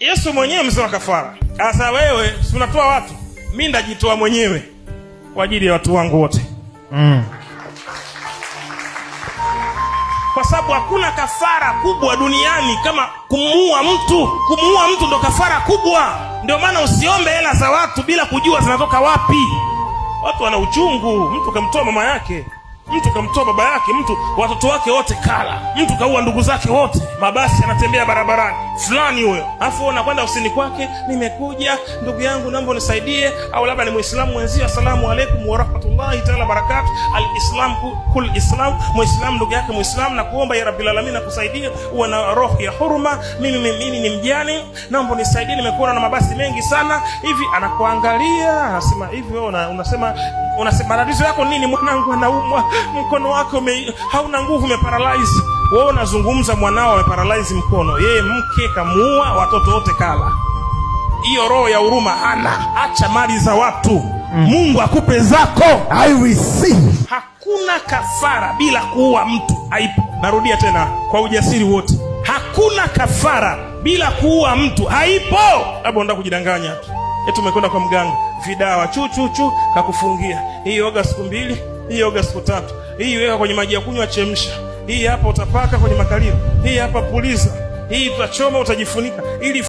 Yesu mwenyewe mzee wa kafara. Sasa wewe si unatoa watu, mimi ndajitoa mwenyewe kwa ajili ya watu wangu wote. Kwa sababu hakuna kafara kubwa duniani kama kumuua mtu. Kumuua mtu ndo kafara kubwa. Ndio maana usiombe hela za watu bila kujua zinatoka wapi. Watu wana uchungu. Mtu kamtoa mama yake, mtu kamtoa baba yake, mtu watoto wake wote kala, mtu kaua ndugu zake wote, mabasi anatembea barabarani fulani huyo, afu unakwenda usini kwake, nimekuja ndugu yangu naomba unisaidie, au labda ni muislamu mwenzio, asalamu alaykum wa rahmatullahi ta'ala barakatuh, alislam kul islam, muislamu ndugu yake muislamu, na kuomba ya rabbil alamin nakusaidia, uwe na roho ya huruma, mimi ni mjane, naomba unisaidie, nimekuwa na mabasi mengi sana hivi. Anakuangalia anasema hivi, wewe unasema tatizo yako nini? Mwanangu anaumwa, mkono wako hauna nguvu, umeparalyze. Wewe unazungumza mwanao ameparalyze mkono, yeye mke kamuua, watoto wote kala. Hiyo roho ya huruma hana. Acha mali za watu. Mungu akupe zako. I will see. Hakuna kafara bila kuua mtu. Haipo. Narudia tena kwa ujasiri wote, hakuna kafara bila kuua mtu. Haipo. Labda unataka kujidanganya tu, eti umekwenda kwa mganga, vidawa chuchu kakufungia, hii oga siku 2, hii oga siku 3, hii weka kwenye maji ya kunywa, chemsha, hii hapa utapaka kwenye makalio, hii hapa puliza, hii utachoma, utajifunika ili